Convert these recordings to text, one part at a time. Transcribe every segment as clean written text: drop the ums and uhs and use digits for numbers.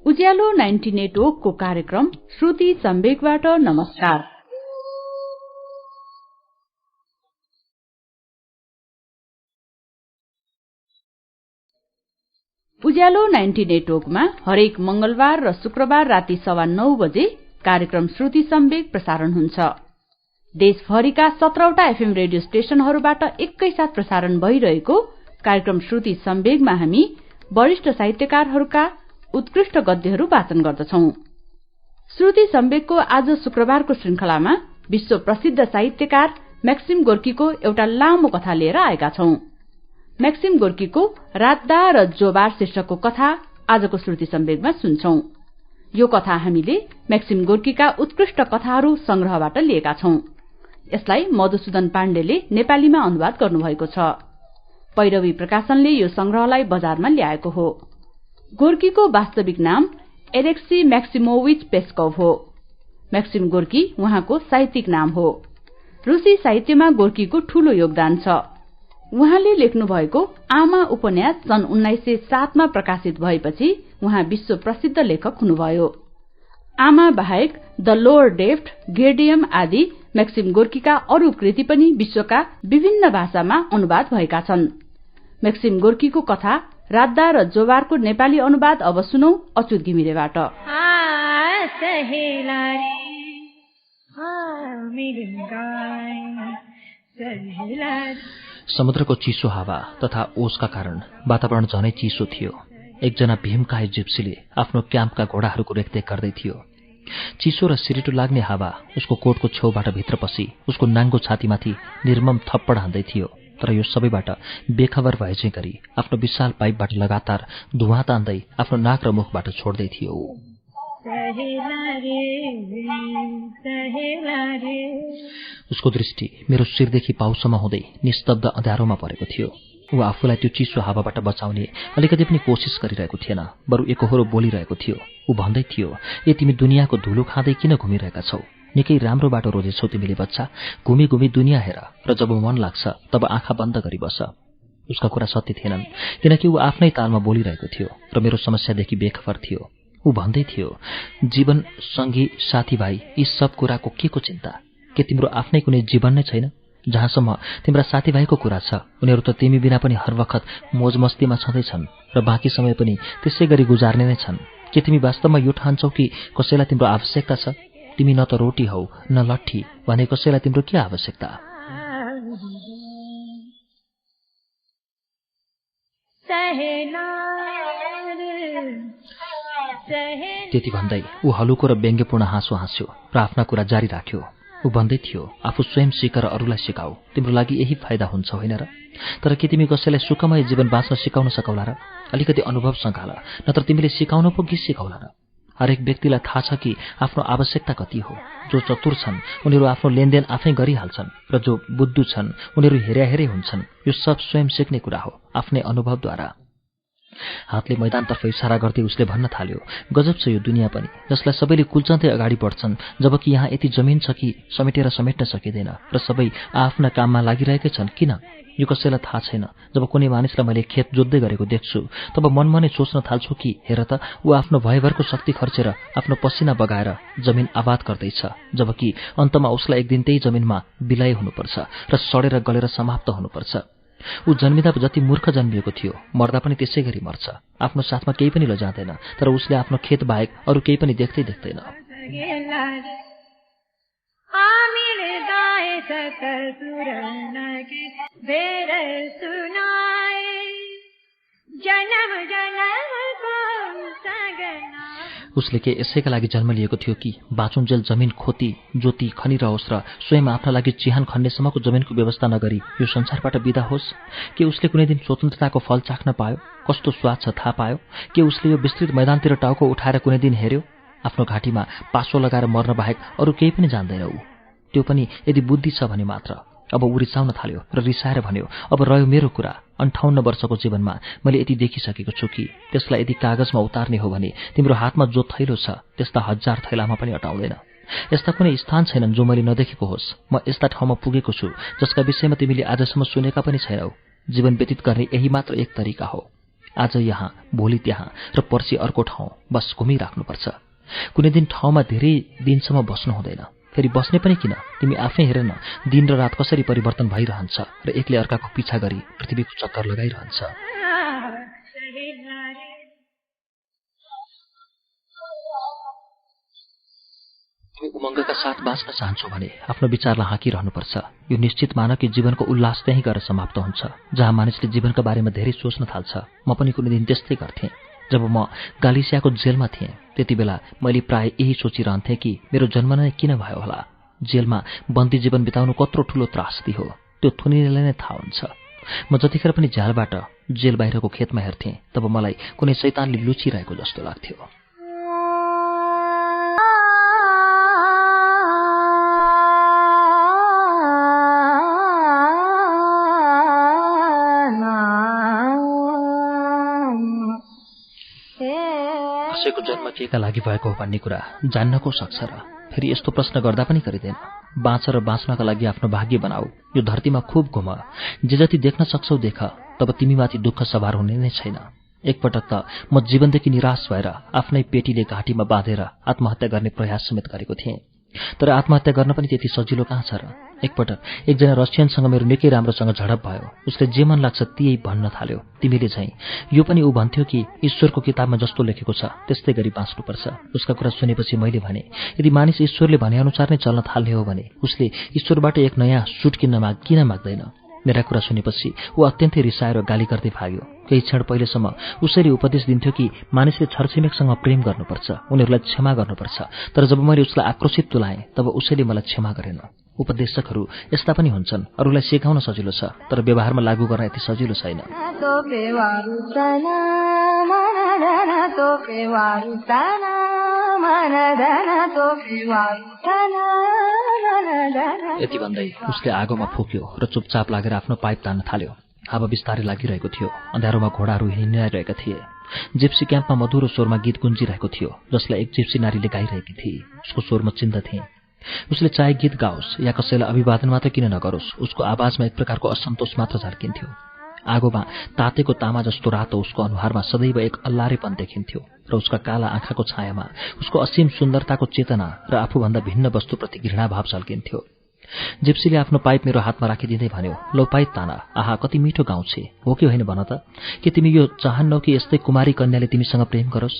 उज्यालो 90 नेटवर्कको कार्यक्रम श्रुति सम्वेकबाट नमस्कार। उज्यालो 90 नेटवर्कमा हरेक मंगलबार र शुक्रबार राति 9:15 बजे कार्यक्रम श्रुति सम्वेक प्रसारण हुन्छ। देशभरिका 17वटा एफएम रेडियो स्टेशनहरूबाट एकैसाथ प्रसारण भइरहेको कार्यक्रम श्रुति सम्वेकमा हामी वरिष्ठ साहित्यकारहरूका उत्कृष्ट गद्यहरू वाचन गर्दछौं। श्रुति सम्वेकको आज शुक्रबारको श्रृंखलामा विश्व प्रसिद्ध साहित्यकार मैक्सिम गोर्कीको एउटा लामो कथा लिएर आएका छौं। मैक्सिम गोर्कीको रातदा र जोबार शीर्षकको कथा आजको श्रुति सम्वेकमा सुन्छौं। यो कथा हामीले मैक्सिम गोर्कीका उत्कृष्ट कथाहरू संग्रहबाट लिएका छौं। यसलाई मधुसूदन पाण्डेले नेपालीमा अनुवाद गर्नुभएको छ। पैरवी प्रकाशनले यो संग्रहलाई बजारमा ल्याएको हो। गोर्कीको वास्तविक नाम एलेक्सी मैक्सिमोविच पेस्कोभ हो। मैक्सिम गोर्की उहाँको साहित्यिक नाम हो। रुसी साहित्यमा गोर्कीको ठूलो योगदान छ। उहाँले लेख्नु भएको आमा उपन्यास सन् 1907 मा प्रकाशित भएपछि उहाँ विश्व प्रसिद्ध लेखक हुनुभयो। आमा बाहेक द लोअर डेफ्ट, गेडियम आदि मैक्सिम गोर्कीका अरू कृति पनि विश्वका विभिन्न भाषामा अनुवाद भएका छन्। मैक्सिम गोर्कीको कथा रातदा र जोबारको नेपाली अनुवाद अब सुनौ अच्युत घिमिरेबाट। समुद्रको चिसो हावा तथा ओसका कारण वातावरण झनै चिसो थियो। एकजना भीमकाय जिप्सीले आफ्नो क्याम्पका घोडाहरूको रेखदेख गर्दै थियो। चिसो र सिरिटो लाग्ने हावा उसको कोटको छेउबाट भित्र पसी उसको नाङ्गो छातीमाथि निर्मम थप्पड हान्दै थियो। तर यो सबैबाट बेखबर भएझै गरी आफ्नो विशाल पाइपबाट लगातार धुवाँ तान्दै आफ्नो नाक र मुखबाट छोड्दै थियो। उसको दृष्टि मेरो शिरदेखि पाउसम्म हुँदै निस्तब्ध अँध्यारोमा परेको थियो। ऊ आफूलाई त्यो चिसो हावाबाट बचाउने अलिकति पनि कोसिस गरिरहेको थिएन, बरु एकहोरो बोलिरहेको थियो। ऊ भन्दै थियो, ए तिमी दुनियाँको धुलो खाँदै किन घुमिरहेका छौ? निकै राम्रो बाटो रोजेछौ तिमीले बच्चा। घुमी घुमी दुनियाँ हेर र जब मन लाग्छ तब आँखा बन्द गरी बस। उसका कुरा सत्य थिएनन्, किनकि ऊ आफ्नै तालमा बोलिरहेको थियो र मेरो समस्यादेखि बेखबर थियो। ऊ भन्दै थियो, जीवन, सङ्गी, साथीभाइ, यी सब कुराको के को चिन्ता? के तिम्रो आफ्नै कुनै जीवन नै छैन? जहाँसम्म तिम्रा साथीभाइको कुरा छ, उनीहरू त तिमी बिना पनि हर वखत मोजमस्तीमा छँदैछन् र बाँकी समय पनि त्यसै गरी गुजार्ने नै छन्। के तिमी वास्तवमा यो ठान्छौ कि कसैलाई तिम्रो आवश्यकता छ? तिमी न त रोटी हौ न लट्ठी, भने कसैलाई तिम्रो के आवश्यकता? त्यति भन्दै ऊ हलुको र व्यङ्ग्यपूर्ण हाँसो हाँस्यो र आफ्ना कुरा जारी राख्यो। ऊ भन्दै थियो, आफू स्वयं सिक र अरूलाई सिकाऊ, तिम्रो लागि यही फाइदा हुन्छ होइन र? तर के तिमी कसैलाई सुखमय जीवन बाँच्न सिकाउन सकौला र? अलिकति अनुभव सँगाल, नत्र तिमीले सिकाउन पो के सिकाउला र? हरेक व्यक्तिलाई थाहा छ कि आफ्नो आवश्यकता कति हो। जो चतुर छन् उनीहरू आफ्नो लेनदेन आफै गरिहाल्छन् र जो बुद्धु छन् उनीहरू हेरै हुन्छन्। यो सब स्वयं सिक्ने कुरा हो, आफ्नै अनुभवद्वारा। हातले मैदानतर्फ इसारा गर्दै उसले भन्न थाल्यो, गजब छ यो दुनियाँ पनि, जसलाई सबैले कुल्चँदै अगाडि बढ्छन्, जबकि यहाँ यति जमिन छ कि समेट्न सकिँदैन र सबै आफ्ना काममा लागिरहेकै छन्। किन? यो कसैलाई थाहा छैन। जब कुनै मानिसलाई मैले खेत जोत्दै गरेको देख्छु तब मनमा नै सोच्न थाल्छु कि हेर त, ऊ आफ्नो भयभरको शक्ति खर्चेर आफ्नो पसिना बगाएर जमिन आबाद गर्दैछ, जबकि अन्तमा उसलाई एक दिन त्यही जमिनमा बिलाइ हुनुपर्छ र सडेर गलेर समाप्त हुनुपर्छ। ऊ जन्मिँदा जति मूर्ख जन्मिएको थियो, मर्दा पनि त्यसै गरी मर्छ। आफ्नो साथमा केही पनि लैजाँदैन, तर उसले आफ्नो खेत बाहेक अरू केही पनि देख्दैन। उसले के यसैका लागि जन्म लिएको थियो कि बाँचुन्जेल जमिन खोती जोती खनिरहोस् र स्वयं आफ्ना लागि चिहान खन्नेसम्मको जमिनको व्यवस्था नगरी यो संसारबाट बिदा होस्? के उसले कुनै दिन स्वतन्त्रताको फल चाख्न पायो? कस्तो स्वाद छ थाहा पायो? के उसले यो विस्तृत मैदानतिर टाउको उठाएर कुनै दिन हेर्यो? आफ्नो घाँटीमा पासो लगाएर मर्न बाहेक अरू केही पनि जान्दैन ऊ। त्यो पनि यदि बुद्धि छ भने मात्र। अब ऊ रिसाउन थाल्यो र रिसाएर भन्यो, अब रह्यो मेरो कुरा। 58 वर्षको जीवनमा मैले यति देखिसकेको छु कि त्यसलाई यदि कागजमा उतार्ने हो भने तिम्रो हातमा जो थैलो छ त्यस्ता 1000 थैलामा पनि अटाउँदैन। यस्ता कुनै स्थान छैनन् जो मैले नदेखेको होस्। म यस्ता ठाउँमा पुगेको छु जसका विषयमा तिमीले आजसम्म सुनेका पनि छैनौ। जीवन व्यतीत गर्ने यही मात्र एक तरिका हो। आज यहाँ, भोलि त्यहाँ र पर्सि अर्को ठाउँ बस घुमिराख्नुपर्छ। कुनै दिन ठाउँमा धेरै दिनसम्म बस्नु हुँदैन। फेरि बस्ने पनि किन, तिमी आफै हेर न, दिन र रात कसरी परिवर्तन भइरहन्छ र एकले अर्काको पिछा गरी पृथ्वीको चक्कर लगाइरहन्छ। तिमी उमङ्गका साथ बाँच्न चाहन्छौ भने आफ्नो विचारलाई हाँकिरहनुपर्छ। यो निश्चित मान कि जीवनको उल्लास त्यहीँ गएर समाप्त हुन्छ जहाँ मानिसले जीवनका बारेमा धेरै सोच्न थाल्छ। म पनि कुनै दिन त्यस्तै गर्थेँ। जब म गालिसियाको जेलमा थिएँ त्यति बेला मैले प्राय यही सोचिरहन्थेँ कि मेरो जन्म नै किन भयो होला। जेलमा बन्दी जीवन बिताउनु कत्रो ठुलो त्रासदी हो त्यो थुनिनेलाई नै थाहा हुन्छ। म जतिखेर पनि झ्यालबाट जेल बाहिरको खेतमा हेर्थेँ तब मलाई कुनै शैतानले लुचिरहेको जस्तो लाग्थ्यो। कसैको जन्म केका लागि भएको हो भन्ने कुरा जान्न को सक्छ र? फेरि यस्तो प्रश्न गर्दा पनि गरिँदैन। बाँच र बाँच्नका लागि आफ्नो भाग्य बनाऊ। यो धरतीमा खुब घुम, जे जति देख्न सक्छौ देख, तब तिमीमाथि दुःख सवार हुने नै छैन। एकपटक त म जीवनदेखि निराश भएर आफ्नै पेटीले घाँटीमा बाँधेर आत्महत्या गर्ने प्रयास समेत गरेको थिएँ। तर आत्महत्या गर्न पनि त्यति सजिलो कहाँ छ र? एकपटक एकजना रसियनसँग मेरो निकै राम्रोसँग झडप भयो। उसले जे मन लाग्छ त्यही भन्न थाल्यो। तिमीले चाहिँ यो पनि ऊ भन्थ्यो कि ईश्वरको किताबमा जस्तो लेखेको छ त्यस्तै गरी बाँच्नुपर्छ। उसका कुरा सुनेपछि मैले भने, यदि मानिस ईश्वरले भनेअनुसार नै चल्न थाल्ने हो भने उसले ईश्वरबाट एक नयाँ सुट किन माग्दैन? मेरा कुरा सुनेपछि ऊ अत्यन्तै रिसाएर गाली गर्दै भाग्यो। केही क्षण पहिलेसम्म उसैले उपदेश दिन्थ्यो कि मानिसले छरछिमेकसँग प्रेम गर्नुपर्छ, उनीहरूलाई क्षमा गर्नुपर्छ। तर जब मैले उसलाई आक्रोशित तुलाएँ तब उसैले मलाई क्षमा गरेन। उपदेशकहरू यस्ता पनि हुन्छन्, अरूलाई सिकाउन सजिलो छ तर व्यवहारमा लागू गर्न यति सजिलो छैन। यति भन्दै उसले आगोमा फुक्यो र चुपचाप लागेर आफ्नो पाइप तान्न थाल्यो। हावा बिस्तारै लागिरहेको थियो। अँध्यारोमा घोडाहरू हिँडिरहेका थिए। जिप्सी क्याम्पमा मधुरो स्वरमा गीत गुन्जिरहेको थियो जसलाई एक जिप्सी नारीले गाइरहेकी थिए। उसको स्वर म चिन्दथेँ। उसले चाहे गीत गाओस् या कसैलाई अभिवादन मात्र किन नगरोस्, उसको आवाजमा एक प्रकारको असन्तोष मात्र झल्किन्थ्यो। आगोमा तातेको तामा जस्तो रातो उसको अनुहारमा सदैव एक अल्लारेपन देखिन्थ्यो र उसका काला आँखाको छायामा उसको असीम सुन्दरताको चेतना र आफूभन्दा भिन्न वस्तुप्रति घृणाभाव झल्किन्थ्यो। जिप्सीले आफ्नो पाइप मेरो हातमा राखिदिँदै भन्यो, लौ पाइप ताना, आहा कति मिठो गाउँ छे, हो कि होइन भन त? के तिमी यो चाहन्नौ कि यस्तै कुमारी कन्याले तिमीसँग प्रेम गरोस्?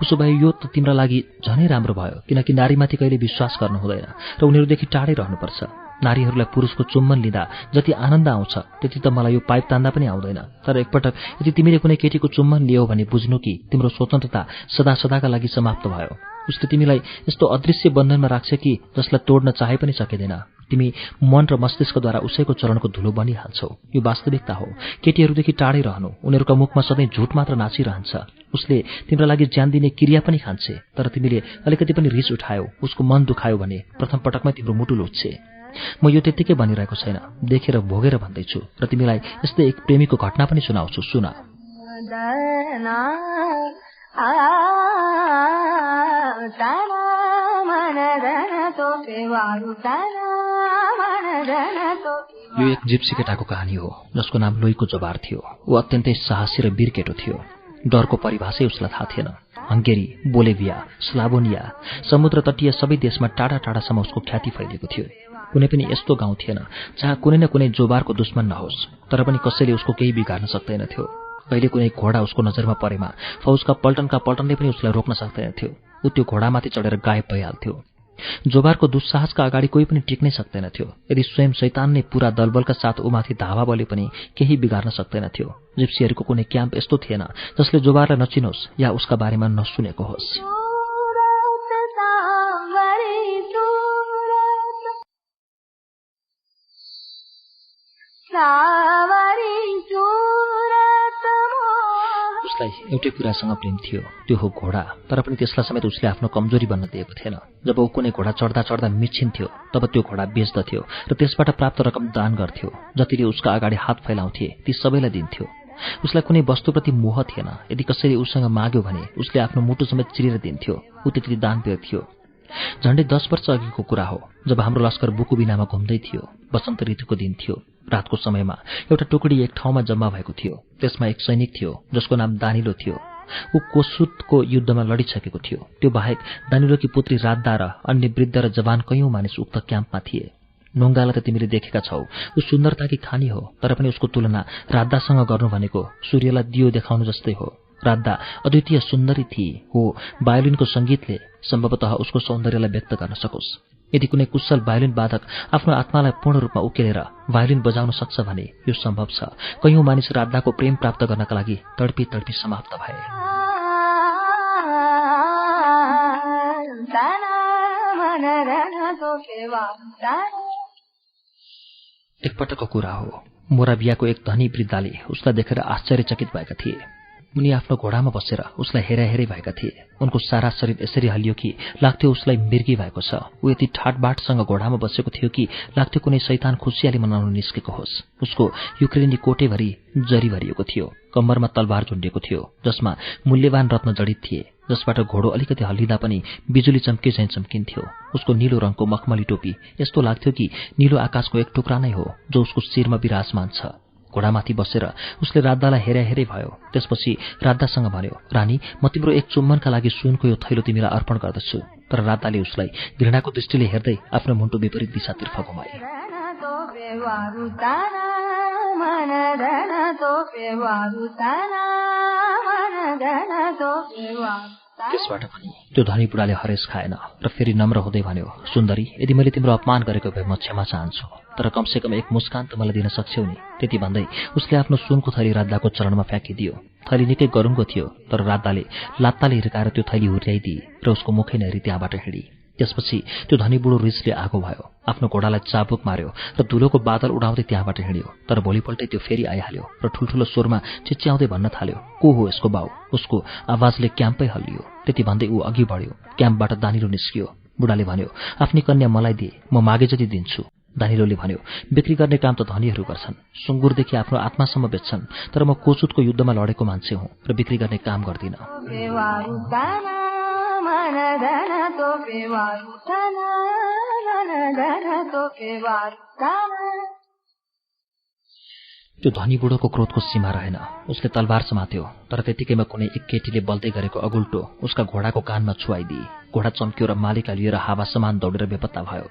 उसो भए यो त तिम्रा लागि झनै राम्रो भयो, किनकि नारीमाथि कहिले विश्वास गर्नु हुँदैन र उनीहरूदेखि टाढै रहनुपर्छ। नारीहरूलाई पुरुषको चुम्बन लिँदा जति आनन्द आउँछ त्यति त मलाई यो पाइप तान्दा पनि आउँदैन। तर एकपटक यदि तिमीले कुनै केटीको चुम्बन लियौ भने बुझ्नु कि तिम्रो स्वतन्त्रता सदा सदाका लागि समाप्त भयो। उसले तिमीलाई यस्तो अदृश्य बन्धनमा राख्छ कि जसलाई तोड्न चाहे पनि सकिँदैन। तिमी मन र मस्तिष्कद्वारा उसैको चरणको धुलो बनिहाल्छौ। यो वास्तविकता हो। केटीहरूदेखि टाढै रहनु, उनीहरूका मुखमा सधैँ झुट मात्र नाचिरहन्छ। उसले तिम्रो लागि ज्यान दिने क्रिया पनि खान्छे, तर तिमीले अलिकति पनि रिस उठायौ, उसको मन दुखायो भने प्रथम पटकमै तिम्रो मुटु लुट्छे। म यो त्यत्तिकै भनिरहेको छैन, देखेर भोगेर भन्दैछु र तिमीलाई यस्तै एक प्रेमीको घटना पनि सुनाउँछु, सुन। यो एक जिप्सी केटाको कहानी हो जसको नाम लोईको जोबार थियो। ऊ अत्यन्तै साहसी र वीर केटो थियो। डरको परिभाषै उसलाई थाहा थिएन। हंगेरी, बोलेभिया, स्लाभोनिया, समुद्र तटीय सबै देशमा टाढा टाढासम्म उसको ख्याति फैलिएको थियो। कुनै पनि यस्तो गाउँ थिएन जहाँ कुनै न कुनै जोबारको दुश्मन नहोस्, तर पनि कसैले उसको केही बिगार्न सक्दैनथ्यो। कहिले कुनै घोडा उसको नजरमा परेमा फौजका पल्टनले पनि उसलाई रोक्न सक्दैनथ्यो। ऊ त्यो घोडामाथि चढेर गायब भइहाल्थ्यो। जोबारको दुस्साहसका अगाडि कोही पनि टिक्नै सक्दैनथ्यो। यदि स्वयं शैतान नै पूरा दलबलका साथ उमाथि धावा बले पनि केही बिगार्न सक्दैनथ्यो। जिप्सीहरूको कुनै क्याम्प यस्तो थिएन जसले जोबारलाई नचिनोस् या उसका बारेमा नसुनेको होस्। उसलाई एउटै कुरासँग प्रेम थियो, त्यो हो घोडा। तर पनि त्यसलाई समेत उसले आफ्नो कमजोरी बन्न दिएको थिएन। जब ऊ कुनै घोडा चढ्दा चढ्दा मिच्छिन्थ्यो तब त्यो घोडा बेच्दथ्यो र त्यसबाट प्राप्त रकम दान गर्थ्यो। जतिले उसका अगाडि हात फैलाउँथे ती सबैलाई दिन्थ्यो। उसलाई कुनै वस्तुप्रति मोह थिएन। यदि कसैले उसँग माग्यो भने उसले आफ्नो मुटु समेत चिरेर दिन्थ्यो। ऊ त्यति दानप्रिय थियो। झण्डै 10 वर्ष अघिको कुरा हो जब हाम्रो लस्कर बुकुबिनामा घुम्दै थियो। वसन्त ऋतुको दिन थियो। रातको समयमा एउटा टुकडी एक ठाउँमा जम्मा भएको थियो। त्यसमा एक सैनिक थियो जसको नाम दानिलो थियो। ऊ कोसुतको युद्धमा लडिसकेको थियो। त्यो बाहेक दानिलोकी पुत्री राधा र अन्य वृद्ध र जवान कयौं मानिस उक्त क्याम्पमा थिए। नोङ्गालाई त तिमीले देखेका छौ, ऊ सुन्दरताकी खानी हो, तर पनि उसको तुलना राधासँग गर्नु भनेको सूर्यलाई दियो देखाउनु जस्तै हो। राधा अद्वितीय सुन्दरी थिए हो। भायोलिनको संगीतले सम्भवतः उसको सौन्दर्यलाई व्यक्त गर्न सकोस्। यदि कुनै कुशल भायोलिन वादक आफ्नो आत्मालाई पूर्ण रूपमा उकेलेर भायोलिन बजाउन सक्छ भने यो सम्भव छ। कयौं मानिस राधाको प्रेम प्राप्त गर्नका लागि तडपी तडपी समाप्त भए। एकपटकको कुरा हो, मोराबियाको एक धनी वृद्धाले उसलाई देखेर आश्चर्यचकित भएका थिए। उनी आफ्नो घोडामा बसेर उसलाई हेरै भएका थिए। उनको सारा शरीर यसरी हल्लियो कि लाग्थ्यो उसलाई मृगी भएको छ। ऊ यति ठाटबाटसँग घोडामा बसेको थियो कि लाग्थ्यो कुनै शैतान खुसियाली मनाउन निस्केको होस्। उसको युक्रेनी कोटेभरि जरी भरिएको थियो। कम्मरमा तलवार झुन्डिएको थियो जसमा मूल्यवान रत्न जडित थिए, जसबाट घोडो अलिकति हल्लिँदा पनि बिजुली चम्के झैं चम्किन्थ्यो। उसको नीलो रङको मखमली टोपी यस्तो लाग्थ्यो कि नीलो आकाशको एक टुक्रा नै हो जो उसको शिरमा विराजमान छ। घोडामाथि बसेर उसले राधालाई हेरै भयो। त्यसपछि राधासँग भन्यो, रानी, म तिम्रो एक चुम्बनका लागि सुनको यो थैलो तिमीलाई अर्पण गर्दछु। तर राधाले उसलाई घृणाको दृष्टिले हेर्दै आफ्नो मुन्टो विपरीत दिशातर्फ घुमाए। त्यसबाट पनि त्यो धनी बुढाले हरेस खाएन र फेरि नम्र हुँदै भन्यो, सुन्दरी, यदि मैले तिम्रो अपमान गरेको भए म क्षमा चाहन्छु, तर कमसेकम एक मुस्कान त मलाई दिन सक्छौ नि। त्यति भन्दै उसले आफ्नो सुनको थैली राधाको चरणमा फ्याँकिदियो। थैली निकै गरुङ्गो थियो, तर राधाले लात्ताले हिर्काएर त्यो थैली हुर्याइदिए र उसको मुखै नहेरी त्यहाँबाट हिँडी। त्यसपछि त्यो धनी बुढो रिसले आगो भयो, आफ्नो घोडालाई चाबुक मार्यो र धुलोको बादल उडाउँदै त्यहाँबाट हिँड्यो। तर भोलिपल्टै त्यो फेरि आइहाल्यो र ठुल्ठुलो स्वरमा चिच्याउँदै भन्न थाल्यो, को हो यसको बाउ? उसको आवाजले क्याम्पै हल्लियो। त्यति भन्दै ऊ अघि बढ्यो। क्याम्पबाट दानिलो निस्कियो। बुढाले भन्यो, आफ्नी कन्या मलाई दिए, म मागे जति दिन्छु। दानिलोले भन्यो, बिक्री गर्ने काम त धनीहरू गर्छन्, सुँगुरदेखि आफ्नो आत्मासम्म बेच्छन्, तर म कोचुतको युद्धमा लडेको मान्छे हुँ र बिक्री गर्ने काम गर्दिन। त्यो धनी बुढोको क्रोधको सीमा रहेन। उसले तलवार समात्यो, तर त्यतिकैमा कुनै एक केटीले बल्दै गरेको अगुल्टो उसका घोडाको कानमा छुवाइदिए। घोडा चम्क्यो र मालिकलाई लिएर हावा समान दौडेर बेपत्ता भयो।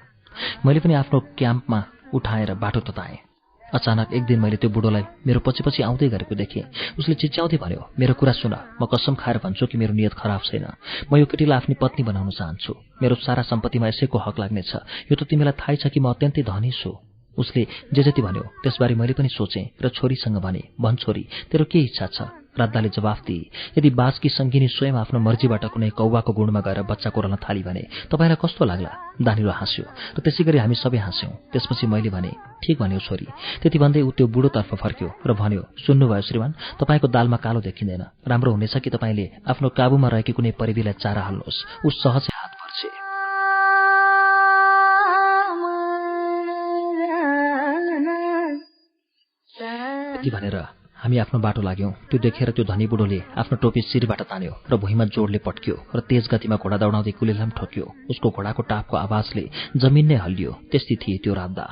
मैले पनि आफ्नो क्याम्पमा उठाएर बाटो तताएँ। अचानक एक दिन मैले त्यो बुढोलाई मेरो पछि आउँदै गरेको देखेँ। उसले चिच्याउँदै भन्यो, मेरो कुरा सुन, म कसम खाएर भन्छु कि मेरो नियत खराब छैन। म यो केटीलाई आफ्नी पत्नी बनाउन चाहन्छु। मेरो सारा सम्पत्तिमा यसैको हक लाग्नेछ। यो त तिमीलाई थाहै छ कि म अत्यन्तै धनी छु। उसले जे जति भन्यो त्यसबारे मैले पनि सोचेँ र छोरीसँग भने, भन छोरी, तेरो के इच्छा छ? राधाले जवाफ दिए, यदि बाजकी सङ्गिनी स्वयं आफ्नो मर्जीबाट कुनै कौवाको गुणमा गएर बच्चा कोराल्न थाली भने तपाईँलाई कस्तो लाग्ला? दानिलो हाँस्यो र त्यसै गरी हामी सबै हाँस्यौँ। त्यसपछि मैले भने, ठिक भन्यो छोरी। त्यति भन्दै ऊ त्यो बुढोतर्फ फर्क्यो र भन्यो, सुन्नुभयो श्रीमान, तपाईँको दालमा कालो देखिँदैन। राम्रो हुनेछ कि तपाईँले आफ्नो काबुमा रहेकी कुनै परिवीलाई चारा हाल्नुहोस्। ऊ सहजै हात पर्छे। यति भनेर हामी आफ्नो बाटो लाग्यौं। त्यो देखेर त्यो धनी बुढोले आफ्नो टोपी शिरबाट तान्यो र भुइँमा जोडले पट्क्यो र तेज गतिमा घोडा दौडाउँदै कुलेलाम ठोक्यो। उसको घोडाको टापको आवाजले जमिन नै हल्लियो। त्यस्तै थिए त्यो राधा।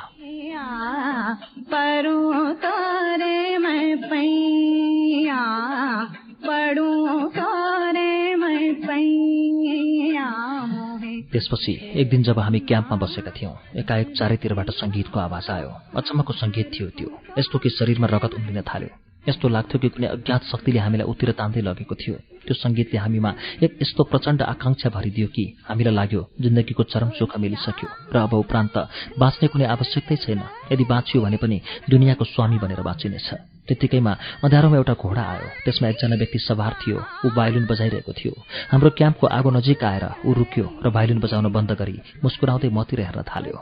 त्यसपछि एक दिन जब हामी क्याम्पमा बसेका थियौं, एकाएक चारैतिरबाट संगीतको आवाज आयो। अचम्मको संगीत थियो त्यो, यस्तो कि शरीरमा रगत उम्लिन थाल्यो। यस्तो लाग्थ्यो कि कुनै अज्ञात शक्तिले हामीलाई उतिर तान्दै लगेको थियो। त्यो संगीतले हामीमा एक यस्तो प्रचण्ड आकांक्षा भरिदियो कि हामीलाई लाग्यो जिन्दगीको चरम सुख मिलिसक्यो र अब उपरान्त बाँच्ने कुनै आवश्यकतै छैन। यदि बाँचियो भने पनि दुनियाँको स्वामी बनेर बाँचिनेछ। त्यतिकैमा अँध्यारोमा एउटा घोडा आयो। त्यसमा एकजना व्यक्ति सवार थियो। ऊ भायोलिन बजाइरहेको थियो। हाम्रो क्याम्पको आगो नजिक आएर ऊ रुक्यो र भायोलिन बजाउन बन्द गरी मुस्कुराउँदै मतिर हेर्न थाल्यो।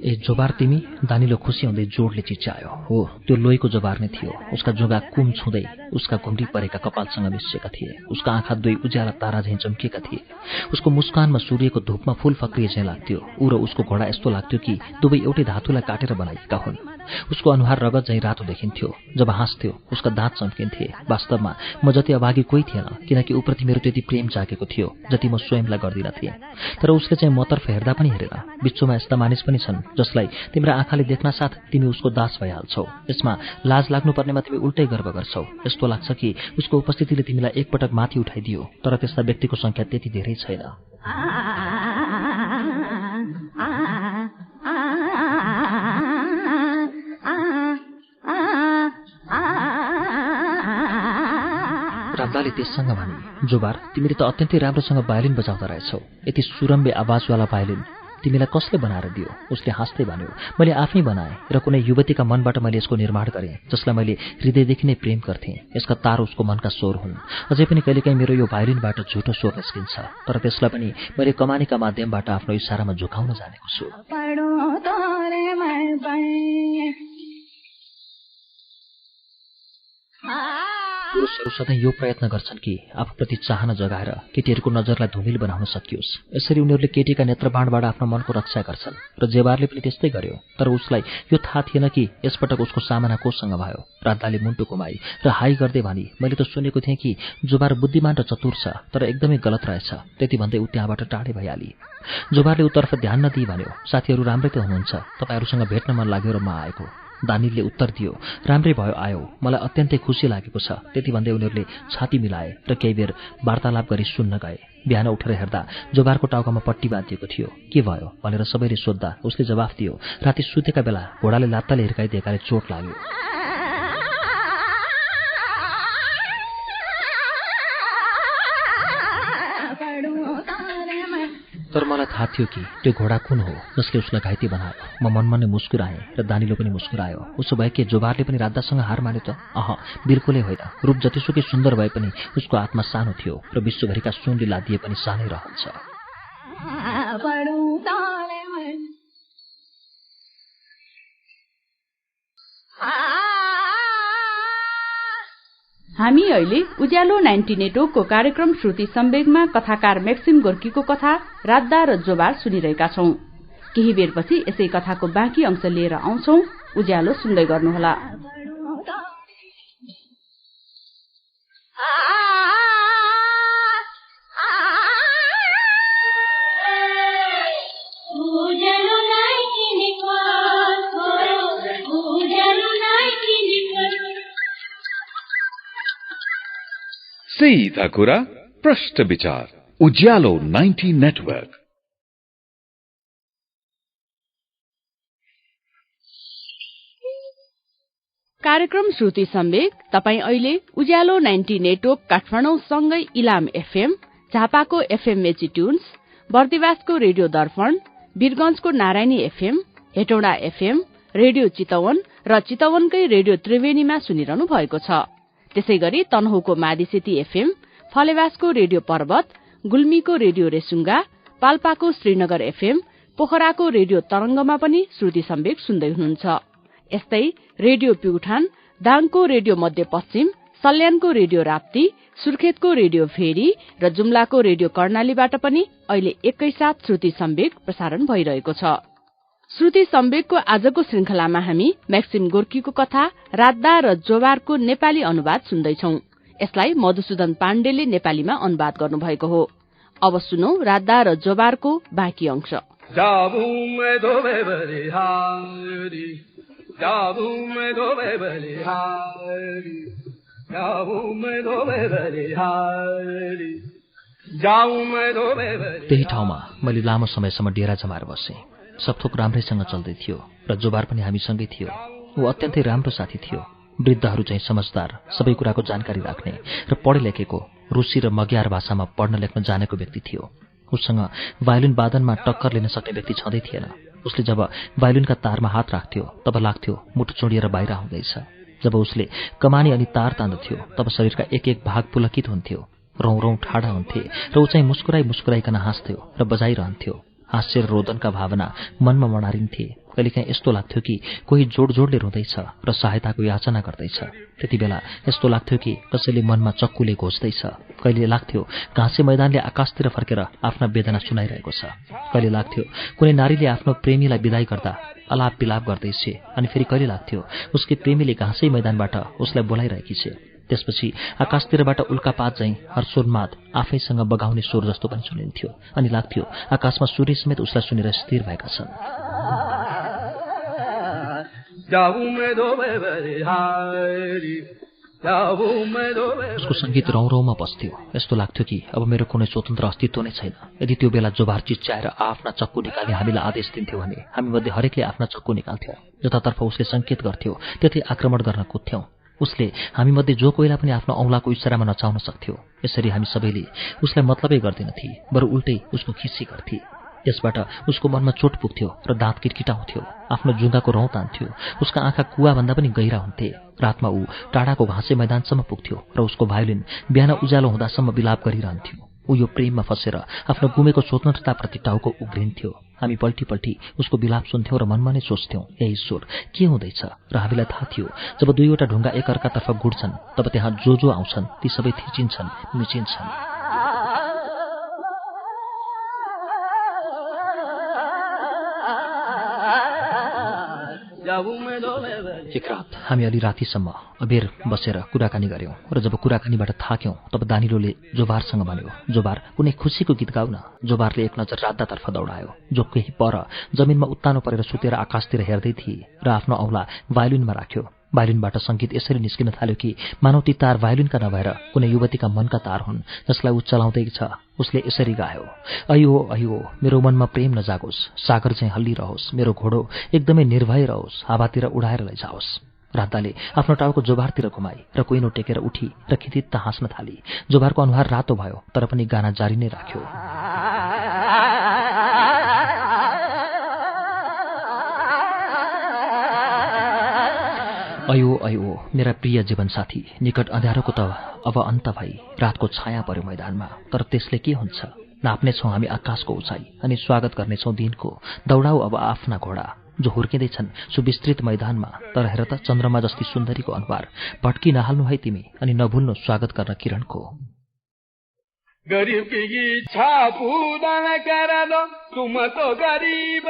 ए जोबार तिमी? दानिलो खुसी हुँदै जोडले चिच्यायो। हो, त्यो लोहीको जोबार नै थियो। उसका जुगा कुम छुँदै उसका घुम्री परेका कपालसँग मिसिएका थिए। उसका आँखा दुई उज्याला तारा झैं चम्किएका थिए। उसको मुस्कानमा सूर्यको धूपमा फूल फक्रिए झैं लाग्थ्यो। ऊ र उसको घोडा यस्तो लाग्थ्यो कि दुवै एउटै धातुलाई काटेर बनाइएका हुन्। उसको अनुहार रगत झैं रातो देखिन्थ्यो। जब हाँस्थ्यो उसका दाँत चम्किन्थे। वास्तवमा म जति अभागी कोही थिएन, किनकि उप्रति मेरो त्यति प्रेम जागेको थियो जति म स्वयंलाई गर्दिन थिएँ। तर उसले चाहिँ मतर्फ हेर्दा पनि हेरेन। विश्वमा यस्ता मानिस पनि छन् जसलाई तिम्रो आँखाले देख्न साथ तिमी उसको दास भइहाल्छौ। यसमा लाज लाग्नुपर्नेमा तिमी उल्टै गर्व गर्छौ। यस्तो लाग्छ कि उसको उपस्थितिले तिमीलाई एकपटक माथि उठाइदियो, तर त्यस्ता व्यक्तिको संख्या त्यति धेरै छैन। रामलाले त्यससँग भने, जोबार तिमीले त अत्यन्तै राम्रोसँग भायोलिन बजाउँदा रहेछौ। यति सुरम्बे आवाजवाला भायोलिन तिमीलाई कसले बनाएर दियो? उसले हाँस्दै भन्यो, मैले आफै बनाएँ र कुनै युवतीका मनबाट मैले यसको निर्माण गरेँ जसलाई मैले हृदयदेखि नै प्रेम गर्थेँ। यसका तार उसको मनका स्वर हुन्। अझै पनि कहिलेकाहीँ मेरो यो भायोलिनबाट झुटो स्वर निस्किन्छ, तर त्यसलाई पनि मैले कमानीका माध्यमबाट आफ्नो इशारामा झुकाउन जानेको छु। पुरुषहरू सधैँ यो प्रयत्न गर्छन् कि आफूप्रति चाहना जगाएर केटीहरूको नजरलाई धुमिल बनाउन सकियोस्। यसरी उनीहरूले केटीका नेत्रबाणबाट आफ्नो मनको रक्षा गर्छन् र जेबारले पनि त्यस्तै गर्यो। तर उसलाई यो थाहा थिएन कि यसपटक उसको सामना कोसँग भयो। राधाले मुन्टु घुमाई र हाई गर्दै भनी, मैले त सुनेको थिएँ कि जोबार बुद्धिमान र चतुर छ, तर एकदमै गलत रहेछ। त्यति भन्दै ऊ त्यहाँबाट टाढै भइहाली। जोबारले उतर्फ ध्यान नदिई भन्यो, साथीहरू राम्रै त हुनुहुन्छ, तपाईहरूसँग भेट्न मन लाग्यो र म आएको। दानिलले उत्तर दियो, राम्रै भयो आयो, मलाई अत्यन्तै खुसी लागेको छ। त्यति भन्दै उनीहरूले छाती मिलाए र केही बेर वार्तालाप गरी सुन्न गए। बिहान उठेर हेर्दा जोबारको टाउकामा पट्टी बाँधिएको थियो। के भयो भनेर सबैले सोद्धा उसले जवाफ दियो, राति सुतेका बेला घोडाले लात्ताले हिर्काइदिएकाले चोट लाग्यो। तर मलाई थाहा थियो कि त्यो घोडा कुन हो जसले उसलाई घाइते बनायो। म मनमा नै मुस्कुराएँ र दानिलो पनि मुस्कुरायो। उसो भए के जोबारले पनि राधासँग हार मान्यो त? बिल्कुलै होइन। रूप जतिसुकै सुन्दर भए पनि उसको आत्मा सानो थियो र विश्वभरिका सुनले लादिए पनि सानै रहन्छ। हामी अहिले उज्यालो 90 नेटवर्कको कार्यक्रम श्रुति सम्वेगमा कथाकार मैक्सिम गोर्कीको कथा राधा र जोबार सुनिरहेका छौं। केही बेरपछि यसै कथाको बाँकी अंश लिएर आउँछौं। उज्यालो सुन्दै गर्नुहोला। सीधा कुरा प्रश्न विचार उज्यालो 90 नेटवर्क। कार्यक्रम श्रुति सम्वेक तपाई अहिले उज्यालो 90 नेटवर्क काठमाडौँ सँगै इलाम एफएम, झापाको एफएम मेची ट्युन्स, बर्दिवासको रेडियो दर्पण, वीरगंजको Narayani FM, Hetauda FM, radio Chitwan र चितवनकै रेडियो त्रिवेणीमा सुनिरहनु भएको छ। त्यसैगरी तनहुको मादिसेती एफएम, फलेवासको रेडियो पर्वत, गुल्मीको रेडियो रेसुङ्गा, पाल्पाको श्रीनगर एफएम, पोखराको रेडियो तरंगमा पनि श्रुति सम्वेक सुन्दै हुनुहुन्छ। यस्तै रेडियो प्युठान, दाङको रेडियो मध्यपश्चिम, सल्यानको रेडियो राप्ती, सुर्खेतको रेडियो फेरी र जुम्लाको रेडियो कर्णालीबाट पनि अहिले एकैसाथ श्रुति सम्वेक प्रसारण भइरहेको छ। श्रुति सम्वेकको आजको श्रृंखलामा हामी मैक्सिम गोर्कीको कथा राधा र जोबारको नेपाली अनुवाद सुन्दैछौं। यसलाई मधुसूदन पाण्डेले नेपालीमा अनुवाद गर्नुभएको हो। अब सुनौ राधा र जोबारको बाँकी अंश। त्यही ठाउँमा मैले लामो समयसम्म डेरा जमाएर बसेँ। सब थोक राम्रैसँग चल्दै थियो र जोबार पनि हामीसँगै थियो। ऊ अत्यन्तै राम्रो साथी थियो। वृद्धहरू चाहिँ समझदार, सबै कुराको जानकारी राख्ने र पढे लेखेको, रुसी र मग्यार भाषामा पढ्न लेख्न जानेको व्यक्ति थियो। उसँग भायोलिन वादनमा टक्कर लिन सक्ने व्यक्ति छँदै थिएन। उसले जब भायोलिनका तारमा हात राख्थ्यो तब लाग्थ्यो मुटु चोडिएर बाहिर आउँदैछ। जब उसले कमानी अनि तार तान्दथ्यो तब शरीरका एक एक भाग पुलकित हुन्थ्यो, रौं रौं ठाडा हुन्थे र ऊ चाहिँ मुस्कुराइकन हाँस्थ्यो र बजाइरहन्थ्यो। हास्य र रोदनका भावना मनमा मडारिन्थे। कहिलेकाहीँ यस्तो लाग्थ्यो कि कोही जोडले रुँदैछ र सहायताको याचना गर्दैछ। त्यति बेला यस्तो लाग्थ्यो कि कसैले मनमा चक्कुले घोच्दैछ। कहिले लाग्थ्यो घाँसे मैदानले आकाशतिर फर्केर आफ्ना वेदना सुनाइरहेको छ। कहिले लाग्थ्यो कुनै नारीले आफ्नो प्रेमीलाई विदाई गर्दा अलाप विलाप गर्दैछ, अनि फेरि कहिले लाग्थ्यो उसकै प्रेमीले घाँसे मैदानबाट उसलाई बोलाइरहेकी छे। त्यसपछि आकाशतिरबाट उल्कापात चाहिँ हर्षोन्माद आफैसँग बगाउने स्वर जस्तो पनि सुनिन्थ्यो, अनि लाग्थ्यो आकाशमा सूर्य समेत उसलाई सुनेर स्थिर भएका छन्। उसको सङ्गीत रौरौमा बस्थ्यो। यस्तो लाग्थ्यो कि अब मेरो कुनै स्वतन्त्र अस्तित्व नै छैन। यदि त्यो बेला जोबार चिच्चाएर आफ्ना चक्कु निकाल्ने हामीलाई आदेश दिन्थ्यो भने हामीमध्ये हरेकले आफ्ना चक्कु निकाल्थ्यौँ। जतातर्फ उसले सङ्केत गर्थ्यो त्यतै आक्रमण गर्न कुद्थ्यौँ। उसले हामीमध्ये जो कोहीलाई पनि आफ्नो औँलाको इसारामा नचाउन सक्थ्यो। यसरी हामी सबैले उसलाई मतलबै गर्दैनथे, बरु उल्टै उसको खिस्सी गर्थे। त्यसबाट उसको मनमा चोट पुग्थ्यो र दाँत किटकिटाउँथ्यो। आफ्नो जुङ्गाको रौँ तान्थ्यो। उसका आँखा कुवाभन्दा पनि गहिरा हुन्थे। रातमा ऊ टाढाको घाँसे मैदानसम्म पुग्थ्यो र उसको भायोलिन बिहान उज्यालो हुँदासम्म विलाप गरिरहन्थ्यो। ऊ यो प्रेममा फसेर आफ्नो गुमेको स्वतन्त्रताप्रति टाउको उग्रिन्थ्यो। हामी पल्टी पल्टी उसको विलाप सुन्थ्यौँ र मनमा नै सोच्थ्यौँ, हे ईश्वर, के हुँदैछ? र हामीलाई थाहा थियो जब दुईवटा ढुङ्गा एकअर्कातर्फ गुड्छन् तब त्यहाँ जो आउँछन् ती सबै थिचिन्छन्, मिचिन्छन्। एक रात हामी अलि रातिसम्म अबेर बसेर कुराकानी गऱ्यौँ र जब कुराकानीबाट थाक्यौँ तब दानिलोले जोबारसँग भन्यो, जोबार, कुनै खुसीको गीत गाउन। जोबारले एक नजर राततर्फ दौडायो, जो केही पर जमिनमा उत्तानो परेर सुतेर आकाशतिर हेर्दै थिए र आफ्नो औँला भायोलिनमा राख्यो। भायोलिनबाट सङ्गीत यसरी निस्किन थाल्यो कि मानव ती तार भायोलिनका नभएर कुनै युवतीका मनका तार हुन् जसलाई ऊ चलाउँदै छ। उसले यसरी गायो, अयो अयो मेरो मनमा प्रेम नजागोस्, सागर चाहिँ हल्लिरहोस्, मेरो घोडो एकदमै निर्भय रहोस्, हावातिर उडाएर लैजाओस्। राधाले आफ्नो टाउको जोबारतिर घुमाई र कुइनो टेकेर उठी र खितित्त हाँस्न थाली। जोबारको अनुहार रातो भयो तर पनि गाना जारी नै राख्यो। अयो अयो मेरा प्रिय जीवनसाथी, निकट अँध्यारोको त अब अन्त भई रातको छाया पर्यो मैदानमा, तर त्यसले के हुन्छ? नाप्नेछौँ हामी आकाशको उचाइ अनि स्वागत गर्नेछौँ दिनको। दौडाऊ अब आफ्ना घोडा जो हुर्किँदैछन् सुविस्तृत मैदानमा। तर हेर त चन्द्रमा जस्ती सुन्दरीको अनुहार भट्की नहाल्नु है तिमी, अनि नभुल्नु स्वागत गर्न किरणको। गरीब की इच्छा पूरा न करा दो तुम तो गरीब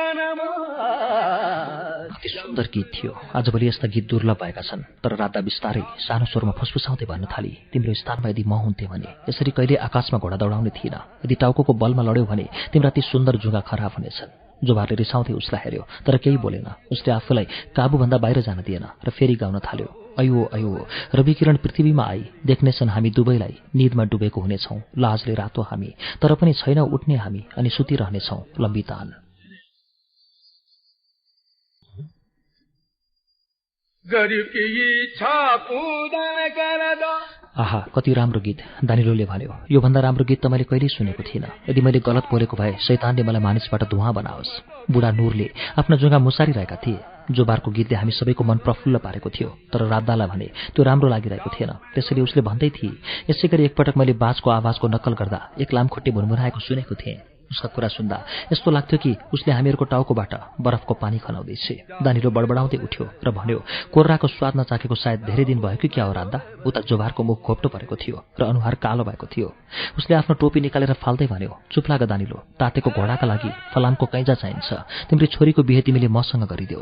अति सुन्दर गीत थियो। आजभोलि यस्ता गीत दुर्लभ भएका छन्। तर राधा बिस्तारै सानो स्वरमा फुसफुसाउँदै भन्न थाली, तिम्रो स्थानमा यदि म हुन्थे भने यसरी कहिले आकाशमा घोडा दौडाउने थिइन। यदि टाउको बलमा लड्यौ भने तिम्रा ती सुन्दर जुगा खराब हुनेछन्। जोबारले रिसाउँदै उसलाई हेऱ्यो तर केही बोलेन। उसले आफूलाई काबुभन्दा बाहिर जान दिएन र फेरि गाउन थाल्यो, अयो अयो रविकिरण पृथ्वीमा आई, देख्नेछन् हामी दुवैलाई, निदमा डुबेको हुनेछौँ, लाजले रातो हामी, तर पनि छैन उठ्ने हामी, अनि सुतिरहनेछौँ लम्बितान। गरीब की इच्छा पूरा न करा दो। आहा, कति राम्रो गीत, दानिलोले भन्यो। योभन्दा राम्रो गीत त मैले कहिल्यै सुनेको थिइनँ। यदि मैले गलत बोलेको भए शैतानले मलाई मानिसबाट धुवाँ बनाओस्। बुढा नूरले आफ्ना जुङ्गा मुसारिरहेका थिए। जोबारको गीतले हामी सबैको मन प्रफुल्ल पारेको थियो, तर राधालाई भने त्यो राम्रो लागिरहेको थिएन। त्यसैले उसले भन्दै थिए, यसै गरी एकपटक मैले बाजको आवाजको नक्कल गर्दा एक लामखुट्टे भुनभुनाएको सुनेको थिएँ। उसका कुरा सुन्दा यस्तो लाग्थ्यो कि उसले हामीहरूको टाउकोबाट बरफको पानी खनाउँदैछ। दानिलो बडबडाउँदै उठ्यो र भन्यो, कोर्राको स्वाद नचाखेको सायद धेरै दिन भयो कि क्या हो राधा? उता जोबारको मुख घोप्टो परेको थियो र अनुहार कालो भएको थियो। उसले आफ्नो टोपी निकालेर फाल्दै भन्यो, चुप लाग दानिलो, तातेको घोडाका लागि फलामको कैजा चाहिन्छ। तिम्रो छोरीको बिहे तिमीले मसँग गरिदेऊ।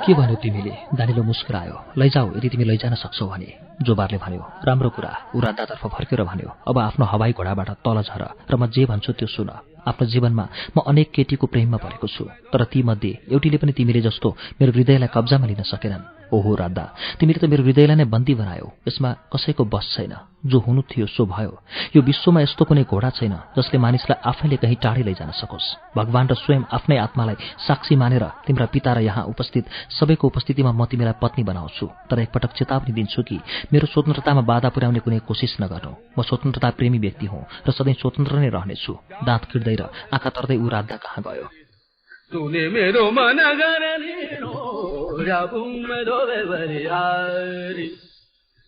के भन्यो तिमीले? दानिलो मुस्कुरायो। लैजाऊ यदि तिमी लैजान सक्छौ भने। जोबारले भन्यो, राम्रो कुरा। ऊ राधातर्फ फर्केर भन्यो, अब आफ्नो हवाई घोडाबाट तल झर र म जे भन्छु त्यो सुन। आफ्नो जीवनमा म अनेक केटीको प्रेममा परेको छु, तर तीमध्ये एउटीले पनि तिमीले जस्तो मेरो हृदयलाई कब्जामा लिन सकेनन्। ओहो राधा, तिमीले त मेरो हृदयलाई नै बन्दी बनायौ। यसमा कसैको बस छैन। जो हुनु थियो सो भयो। यो विश्वमा यस्तो कुनै घोडा छैन जसले मानिसलाई आफैले कहीँ टाढै लैजान सकोस्। भगवान र स्वयं आफ्नै आत्मालाई साक्षी मानेर तिम्रा पिता र यहाँ उपस्थित सबैको उपस्थितिमा म तिमीलाई पत्नी बनाउँछु। तर एकपटक चेतावनी दिन्छु कि मेरो स्वतन्त्रतामा बाधा पुर्याउने कुनै कोसिस नगर्नु। म स्वतन्त्रता प्रेमी व्यक्ति हुँ र सधैँ स्वतन्त्र नै रहनेछु। दाँत किर्दै र आँखा तर्दै ऊ राधा कहाँ गयो। तूने मेरो मन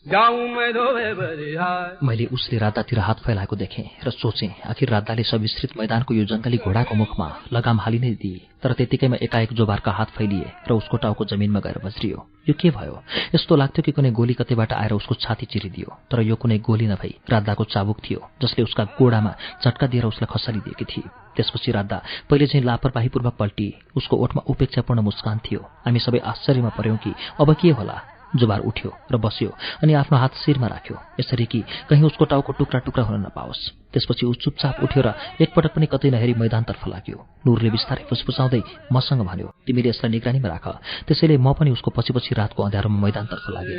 जाऊं मैं धोबे बलिहार। मैले उसले राधातिर हात फैलाएको देखेँ र सोचेँ आखिर राधाले सविस्तृत मैदानको यो जङ्गली घोडाको मुखमा लगाम हालि नै दिए। तर त्यतिकैमा एकाएक जोबारका हात फैलिए र उसको टाउको जमिनमा गएर बज्रियो। यो के भयो? यस्तो लाग्थ्यो कि कुनै गोली कतैबाट आएर उसको छाती चिरिदियो। तर यो कुनै गोली नभई राधाको चाबुक थियो जसले उसका गोडामा झट्का दिएर उसलाई खसालिदिएकी थिए। त्यसपछि राधा पहिले चाहिँ लापरवाहीपूर्वक पल्टी। उसको ओठमा उपेक्षापूर्ण मुस्कान थियो। हामी सबै आश्चर्यमा पर्यौं कि अब के होला। जोबार उठ्यो र बस्यो अनि आफ्नो हात शिरमा राख्यो, यसरी कि कहीँ उसको टाउको टुक्रा टुक्रा हुन नपाओस्। त्यसपछि ऊ चुपचाप उठ्यो र एकपटक पनि कतै नहेरी मैदानतर्फ लाग्यो। नूरले बिस्तारै फुसफुसाउँदै मसँग भन्यो, तिमीले यसलाई निगरानीमा राख। त्यसैले म पनि उसको पछि पछि रातको अँध्यारोमा मैदानतर्फ लागेँ।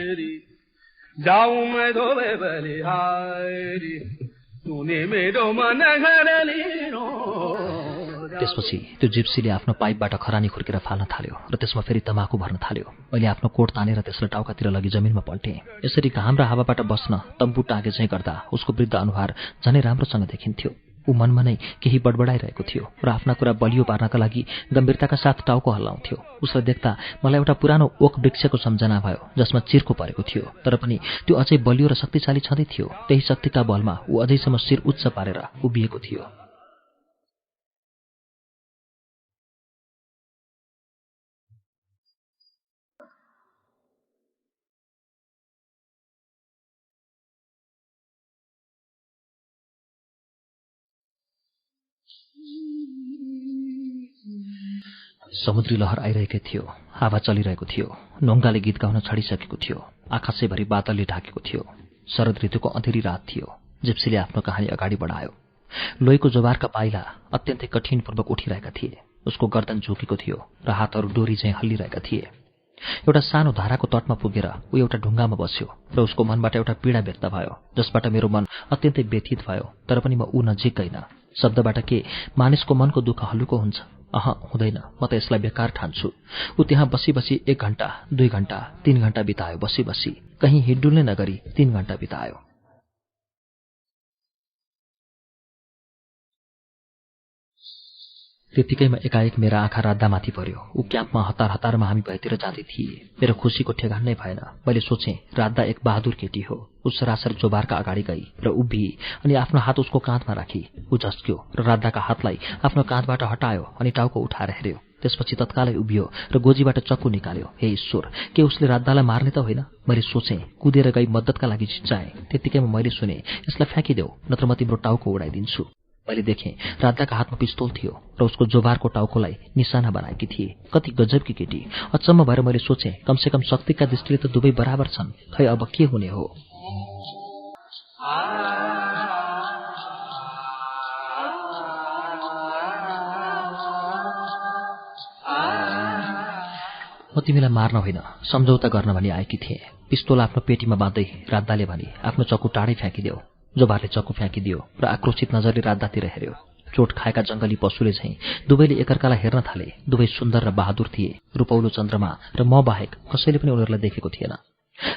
त्यसपछि त्यो जिप्सीले आफ्नो पाइपबाट खरानी खुर्केर फाल्न थाल्यो र त्यसमा फेरि तमाकु भर्न थाल्यो। मैले आफ्नो कोट तानेर त्यसलाई टाउकातिर लगी जमिनमा पल्टेँ। यसरी घाम र हावाबाट बस्न तम्बु टाँगे चाहिँ गर्दा उसको वृद्ध अनुहार झनै राम्रोसँग देखिन्थ्यो। ऊ मनमा नै केही बडबडाइरहेको थियो र आफ्ना कुरा बलियो पार्नका लागि गम्भीरताका साथ टाउको हल्लाउँथ्यो। उसलाई देख्दा मलाई एउटा पुरानो ओक वृक्षको सम्झना भयो जसमा चिर्को परेको थियो, तर पनि त्यो अझै बलियो र शक्तिशाली छँदै थियो। त्यही शक्तिका बलमा ऊ अझैसम्म शिर उच्च पारेर उभिएको थियो। समुद्री लहर आइरहेकै थियो, हावा चलिरहेको थियो, नोङ्गाले गीत गाउन छडिसकेको थियो, आकाशैभरि बादलले ढाकेको थियो। शरद ऋतुको अँधेरी रात थियो। जिप्सीले आफ्नो कहानी अगाडि बढायो। लोहीको जोबारका पाइला अत्यन्तै कठिनपूर्वक उठिरहेका थिए। उसको गर्दन झुकेको थियो र हातहरू डोरी चाहिँ हल्लिरहेका थिए। एउटा सानो धाराको तटमा पुगेर ऊ एउटा ढुङ्गामा बस्यो र उसको मनबाट एउटा पीडा व्यक्त भयो जसबाट मेरो मन अत्यन्तै व्यथित भयो। तर पनि म ऊ नजिक गइन। शब्दबाट के मानिसको मनको दुःख हल्लुको हुन्छ? हुँदैन, म त यसलाई बेकार ठान्छु। ऊ त्यहाँ बसी बसी 1 घण्टा, 2 घण्टा, 3 घण्टा बितायो। बसी बसी कहीँ हिडडुल नै नगरी 3 घण्टा बितायो। त्यतिकैमा एकाएक मेरा आँखा राधामाथि पर्यो। ऊ क्याम्पमा हतार हतारमा हामी भएतिर जाँदै थिए। मेरो खुसीको ठेगान नै भएन। मैले सोचेँ राधा एक बहादुर केटी हो। ऊ सरासर जोबारका अगाडि गई र उभिए अनि आफ्नो हात उसको काँधमा राखी। ऊ झस्क्यो र राधाका हातलाई आफ्नो काँधबाट हटायो अनि टाउको उठाएर हेर्यो। त्यसपछि तत्कालै उभियो र गोजीबाट चक्कु निकाल्यो। हे ईश्वर, के उसले राधालाई मार्ने त होइन? मैले सोचेँ, कुदेर गई मद्दतका लागि चिच्चाएँ। त्यतिकैमा मैले सुने, यसलाई फ्याँकिदेऊ नत्र म तिम्रो टाउको उडाइदिन्छु। मैले देखेँ राधाका हातमा पिस्तोल थियो र उसको जोबारको टाउकोलाई निशाना बनाएकी थिए। कति गजबकी केटी! अचम्म भएर मैले सोचेँ, कमसेकम शक्तिका दृष्टिले त दुवै बराबर छन्। खै अब के हुने हो? म तिमीलाई मार्न होइन, सम्झौता गर्न भनी आएकी थिएँ। पिस्तोल आफ्नो पेटीमा बाँध्दै राधाले भनी, आफ्नो चक्कु टाढै फ्याँकिदेऊ। जोबारले चक्कु फ्याँकिदियो र आक्रोशित नजरले राधातिर हेर्यो। चोट खाएका जंगली पशुले झैं दुवैले एकअर्कालाई हेर्न थाले। दुवै सुन्दर र बहादुर थिए। रूपौलो चन्द्रमा र म बाहेक कसैले पनि उनीहरूलाई देखेको थिएन।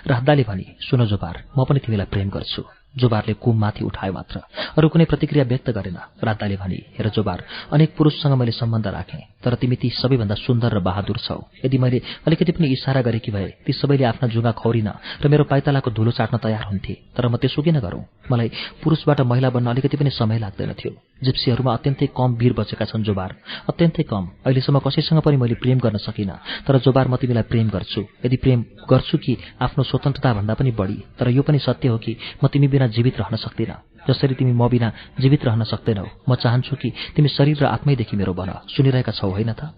राधाले भनी, सुन जोबार, म पनि तिमीलाई प्रेम गर्छु। जोबारले कुम माथि उठायो मात्र, अरू कुनै प्रतिक्रिया व्यक्त गरेन। राधाले भनी, हेर जोबार, अनेक पुरुषसँग मैले सम्बन्ध राखेँ, तर तिमी ती सबैभन्दा सुन्दर र बहादुर छौ। यदि मैले अलिकति पनि इशारा गरेकी भए ती सबैले आफ्ना जुङ्गा खौरिन र मेरो पाइतालाको धुलो चाट्न तयार हुन्थे। तर म त्यसो किन गरौँ? मलाई पुरुषबाट महिला बन्न अलिकति पनि समय लाग्दैन थियो। जिप्सीहरूमा अत्यन्तै कम वीर बचेका छन् जोबार, अत्यन्तै कम। अहिलेसम्म कसैसँग पनि मैले प्रेम गर्न सकिनँ। तर जोबार, म तिमीलाई प्रेम गर्छु। यदि प्रेम गर्छु कि आफ्नो स्वतन्त्रता भन्दा पनि बढी। तर यो पनि सत्य हो कि म तिमी बिना जीवित रहन सक्दिनँ। जसरी तिमी म बिना जीवित रहन सक्दैनौ, म चाहन्छु कि तिमी शरीर र आत्मैदेखि मेरो बन। सुनिरहेका छौ होइन त?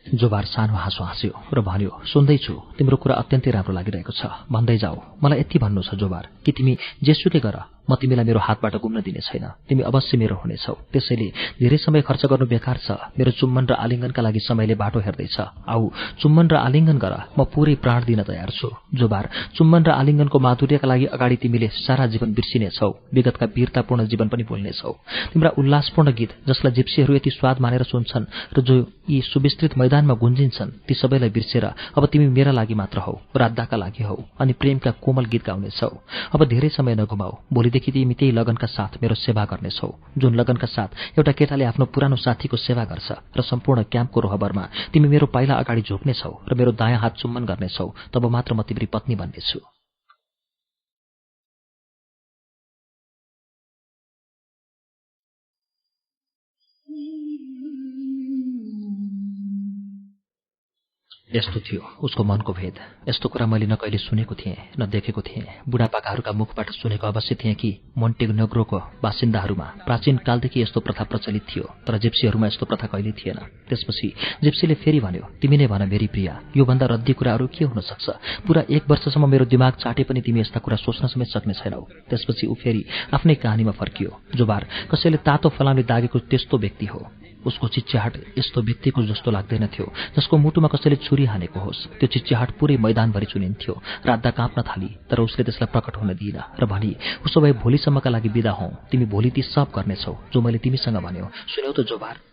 जोबार सानो हाँसो हाँस्यो र भन्यो, सुन्दैछु, तिम्रो कुरा अत्यन्तै राम्रो लागिरहेको छ, भन्दै जाऊ। मलाई यति भन्नु छ जोबार कि तिमी जेसुकै गर, म तिमीलाई मेरो हातबाट गुम्न दिने छैन। तिमी अवश्य मेरो हुनेछौ। त्यसैले धेरै समय खर्च गर्नु बेकार छ। मेरो चुम्बन र आलिङ्गनका लागि समयले बाटो हेर्दैछ। आऊ, चुम्बन र आलिङ्गन गर, म पुरै प्राण दिन तयार छु। जोबार, चुम्बन र आलिङ्गनको माधुर्यका लागि अगाडि तिमीले सारा जीवन बिर्सिनेछौ। विगतका वीरतापूर्ण जीवन पनि भुल्नेछौ। तिम्रा उल्लासपूर्ण गीत, जसलाई जिप्सीहरू यति स्वाद मानेर सुन्छन् र जो यी सुविस्तृत मैदानमा गुन्जिन्छन्, ती सबैलाई बिर्सेर अब तिमी मेरा लागि मात्र हौ, राधाका लागि हौ, अनि प्रेमका कोमल गीत गाउनेछौ। अब धेरै समय नगुमाऊ। भोलिदेखि भोलिदेखि तिमी त्यही लगनका साथ मेरो सेवा गर्नेछौ, जुन लगनका साथ एउटा केटाले आफ्नो पुरानो साथीको सेवा गर्छ। र सम्पूर्ण क्याम्पको रोहबरमा तिमी मेरो पाइला अगाडि झुक्नेछौ र मेरो दायाँ हात चुम्बन गर्नेछौ, तब मात्र म तिम्री पत्नी बन्नेछु। यस्तो थियो उसको मनको भेद। यस्तो कुरा मैले न कहिले सुनेको थिएँ न देखेको थिएँ। बुढापाकाहरूका मुखबाट सुनेको अवश्य थिएँ कि मोन्टेनेग्रोको बासिन्दाहरूमा प्राचीन कालदेखि यस्तो प्रथा प्रचलित थियो, तर जिप्सीहरूमा यस्तो प्रथा कहिले थिएन। त्यसपछि जिप्सीले फेरि भन्यो, तिमी नै भन मेरी प्रिया, योभन्दा रद्दी कुराहरू के हुन सक्छ? पुरा 1 वर्षसम्म मेरो दिमाग चाटे पनि तिमी यस्ता कुरा सोच्न समेत सक्ने छैनौ। त्यसपछि ऊ फेरि आफ्नै कहानीमा फर्कियो। जोबार कसैले तातो फलामले दागेको त्यस्तो व्यक्ति हो। उसको चिच्याहाट यस्तो व्यक्तिको जस्तो लाग्दैन थियो जसको मुटुमा कसैले छुरी हानेको होस्। त्यो चिच्याहाट पुरै मैदानभरि चुनिन्थ्यो। राधा काँप्न थाली, तर उसले त्यसलाई प्रकट हुन दिइन र भनी, उसो भए भोलिसम्मका लागि बिदा हौ, तिमी भोलि ती सब गर्नेछौ जो मैले तिमीसँग भन्यो। सुन्यौ त जोबार?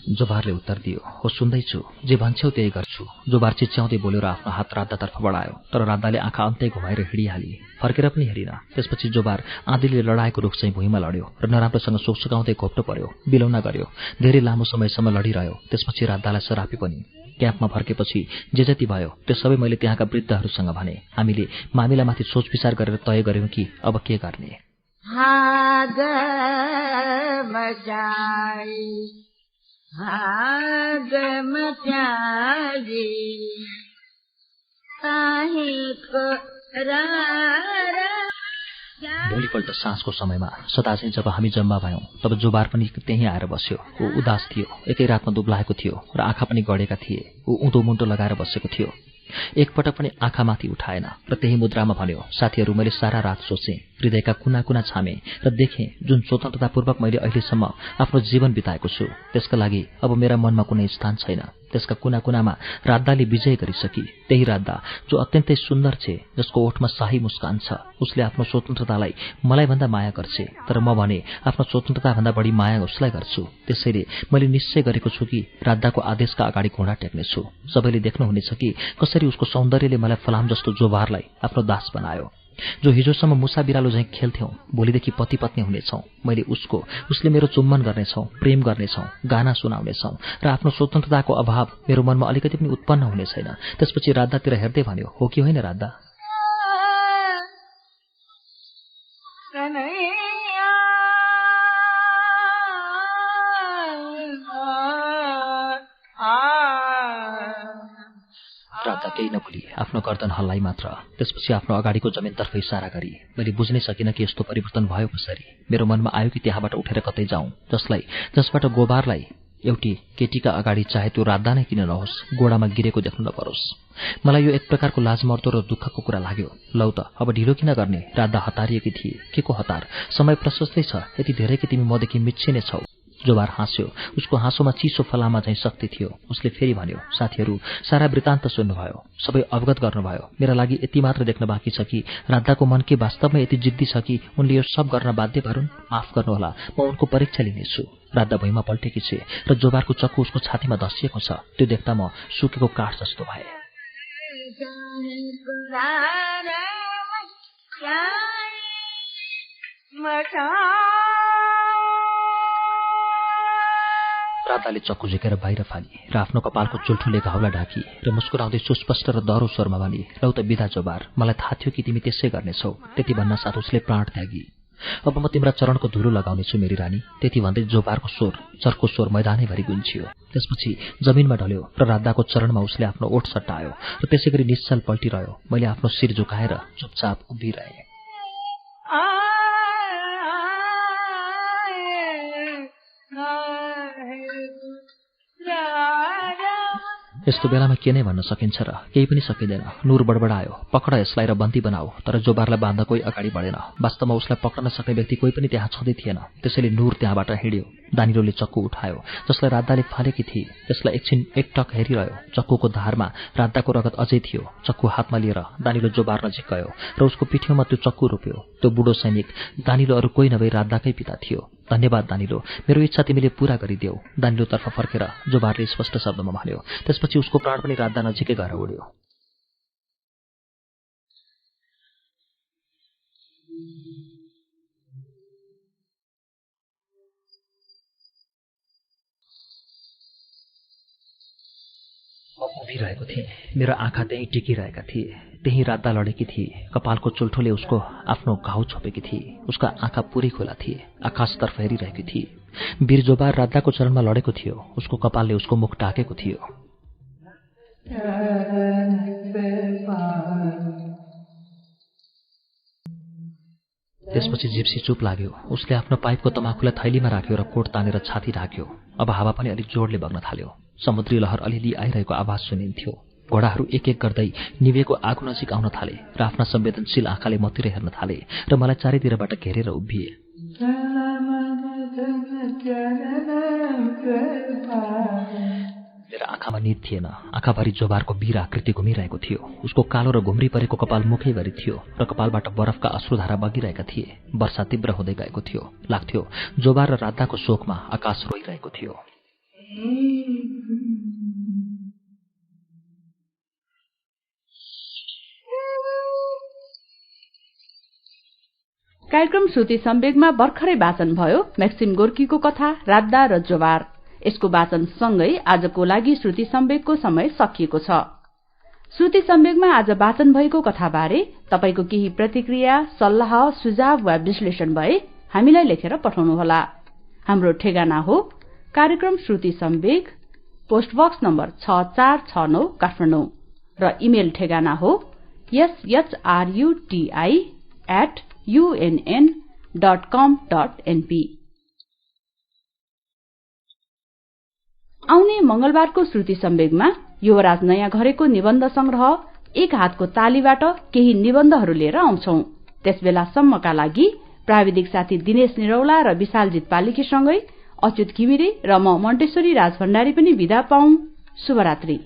जोबारले उत्तर दियो, हो सुन्दैछु, जे भन्छौ त्यही गर्छु। जोबार चिच्याउँदै बोल्यो र आफ्नो हात राधातर्फ बढायो, तर राधाले आँखा अन्तै घुमाएर हिँडिहाली, फर्केर पनि हेरिन। त्यसपछि जोबार आँधीले लडाएको रुख चाहिँ भुइँमा लड्यो र नराम्रोसँग सुकसुकाउँदै घोप्टो पर्यो, बिलौना गर्यो, धेरै लामो समयसम्म लडिरह्यो। त्यसपछि राधालाई सरापी पनि। क्याम्पमा फर्केपछि जे जति भयो त्यो सबै मैले त्यहाँका वृद्धहरूसँग भने। हामीले मामिलामाथि सोचविचार गरेर तय गर्यौं कि अब के गर्ने। भोलिपल्ट साँझको समयमा सदा चाहिँ जब हामी जम्मा भयौं तब जोबार पनि त्यहीँ आएर बस्यो। ऊ उदास थियो, एकै रातमा दुब्लाएको थियो र आँखा पनि गढेका थिए। ऊ उँधो मुन्टो लगाएर बसेको थियो, एकपटक पनि आँखामाथि उठाएन र त्यही मुद्रामा भन्यो, साथीहरू, मैले सारा रात सोचेँ, हृदयका कुना कुना छामे र देखेँ जुन स्वतन्त्रतापूर्वक मैले अहिलेसम्म आफ्नो जीवन बिताएको छु त्यसका लागि अब मेरा मनमा कुनै स्थान छैन। त्यसका कुना कुनामा राधाले विजय गरिसकी। त्यही राधा जो अत्यन्तै सुन्दर छे, जसको ओठमा शाही मुस्कान छ। उसले आफ्नो स्वतन्त्रतालाई मलाई भन्दा माया गर्छे, तर म भने आफ्नो स्वतन्त्रता भन्दा बढी माया उसलाई गर्छु। त्यसैले मैले निश्चय गरेको छु कि राधाको आदेशका अगाडि घोडा टेक्नेछु। सबैले देख्नुहुनेछ कि कसरी उसको सौन्दर्यले मलाई फलाम जस्तो जोबारलाई आफ्नो दास बनायो। जो हिजोसम्म मुसा बिरालो झैं खेल्थ्यौं, भोलिदेखि पति पत्नी हुनेछौं। मैले उसले मेरो चुम्बन गर्नेछौं, प्रेम गर्नेछौं, गाना सुनाउनेछौं र आफ्नो स्वतन्त्रताको अभाव मेरो मनमा अलिकति पनि उत्पन्न हुने छैन। त्यसपछि राधातिर हेर्दै भन्यो, हो कि होइन राधा? राधा केही नभुली आफ्नो गर्दन हल्लाई मात्र। त्यसपछि आफ्नो अगाडिको जमिनतर्फ इसारा गरी। मैले बुझ्नै सकिन कि यस्तो परिवर्तन भयो कसरी। मेरो मनमा आयो कि त्यहाँबाट उठेर कतै जाउँ, जसबाट गोबारलाई एउटी केटीका अगाडि चाहे त्यो राधा नै किन नहोस्, गोडामा गिरेको देख्नु नपरोस्। मलाई यो एक प्रकारको लाजमर्दो र दुःखको कुरा लाग्यो। लौ त अब ढिलो किन गर्ने? राधा हतारिएकी थिए। के को हतार? समय प्रशस्तै छ, यति धेरै कि तिमी मदेखि मिच्चिने छौ। जोबार हाँस्यो। उसको हाँसोमा चिसो फलामा झैं शक्ति थियो। उसले फेरि भन्यो, साथीहरू, सारा वृत्तान्त सुन्नुभयो, सबै अवगत गर्नुभयो। मेरा लागि यति मात्र देख्न बाँकी छ कि राधाको मन के वास्तवमै यति जिद्दी छ कि उनले यो सब गर्न बाध्य पारुन्। माफ गर्नुहोला, म उनको परीक्षा लिनेछु। राधा भुइँमा पल्टेकी छे र जोबारको चक्कु उसको छातीमा धसिएको छ। त्यो देख्दा म सुकेको काठ जस्तो भए। राधाले चक्कु झिकेर बाहिर फाली र आफ्नो कपालको चुल्ठुले घाउला ढाकी र मुस्कुराउँदै सुस्पष्ट र दह्रो स्वरमा भनी, लौ त बिदा जोबार, मलाई थाहा थियो कि तिमी त्यसै गर्नेछौ। त्यति भन्न साथ उसले प्राण त्यागी। अब म तिम्रा चरणको धुलो लगाउनेछु मेरी रानी। त्यति भन्दै जोबारको चर्को स्वर मैदानैभरि गुन्जियो। त्यसपछि जमिनमा ढल्यो र राधाको चरणमा उसले आफ्नो ओठ सट्टायो र त्यसै गरी निश्चल पल्टिरह्यो। मैले आफ्नो शिर झुकाएर चुपचाप उभिरहेँ। यस्तो बेलामा के नै भन्न सकिन्छ र? केही पनि सकिँदैन। नुर बडबडायो, पक्ड यसलाई र बन्दी बनाऊ। तर जोबारलाई बाँध्न कोही अगाडि बढेन। वास्तवमा उसलाई पक्रन सक्ने व्यक्ति कोही पनि त्यहाँ छँदै थिएन। त्यसैले नुर त्यहाँबाट हिँड्यो। दानिलोले चक्कु उठायो, जसलाई राधाले फालेकी थिए। त्यसलाई एकछिन एकटक हेरिरह्यो। चक्कुको धारमा राधाको रगत अझै थियो। चक्कु हातमा लिएर दानिलो जोबार नजिक गयो र उसको पिठ्यौमा त्यो चक्कु रोप्यो। त्यो बुढो सैनिक दानिलो अरू कोही नभई राधाकै पिता थियो। धन्यवाद दानिलो, मेरो इच्छा तिमीले पूरा गरिदेऊ। दानिलोतर्फ फर्केर जोबारले स्पष्ट शब्दमा भन्यो। त्यसपछि उसको प्राण पनि राधा नजिकै गएर उड्यो। म उभिरहेको थिएँ। मेरो आँखा त्यहीँ टिकिरहेका थिए। त्यही राधा लडेकी थिए। कपालको चुल्ठोले उसको आफ्नो घाउ छोपेकी थिए। उसका आँखा पुरै खोला थिए। आकाशतर्फ हेरिरहेकी थिए। वीर जोबार राधाको चरणमा लडेको थियो। उसको कपालले उसको मुख ढाकेको थियो। त्यसपछि जिप्सी चुप लाग्यो। उसले आफ्नो पाइपको तमाखुलाई थैलीमा राख्यो र कोट तानेर छाती ढाक्यो। अब हावा पनि अलिक जोडले बग्न थाल्यो। समुद्री लहर अलिअलि आइरहेको आवाज सुनिन्थ्यो। घोडाहरू एक एक गर्दै निभेको आगो नजिक आउन थाले र आफ्ना संवेदनशील आँखाले मतिर हेर्न थाले र मलाई चारैतिरबाट घेरेर उभिए। मेरा आँखामा निद थिएन। आँखाभरि जोबारको वीर आकृति घुमिरहेको थियो। उसको कालो र घुम्री परेको कपाल मुखै गरी थियो र कपालबाट बरफका अश्रुधारा बगिरहेका थिए। वर्षा तीव्र हुँदै गएको थियो। लाग्थ्यो जोबार र राधाको शोकमा आकाश रोइरहेको थियो। कार्यक्रम श्रुति सम्वेगमा भर्खरै वाचन भयो मैक्सिम गोर्कीको कथा राधा र जोबार। यसको वाचन सँगै आजको लागि श्रुति सम्वेगको समय सकिएको छ। श्रुति सम्वेगमा आज वाचन भएको कथाबारे तपाईको केही प्रतिक्रिया, सल्लाह, सुझाव वा विश्लेषण भए हामीलाई लेखेर पठाउनुहोला। हाम्रो ठेगाना हो कार्यक्रम श्रुति Samveg, post box number 6469 Kathmandu र इमेल ठेगाना हो shruti@unn.com.np। आउने मंगलबारको श्रुति सम्वेगमा युवराज नयाँ घरेको निबन्ध संग्रह एक हातको तालीबाट केही निबन्धहरू लिएर आउँछौं। त्यसबेलासम्मका लागि प्राविधिक साथी दिनेश निरौला र विशालजित पालिकीसँगै अच्युत घिमिरे र म मण्टेश्वरी राजभण्डारी पनि बिदा पाऊँ। शुभरात्रि।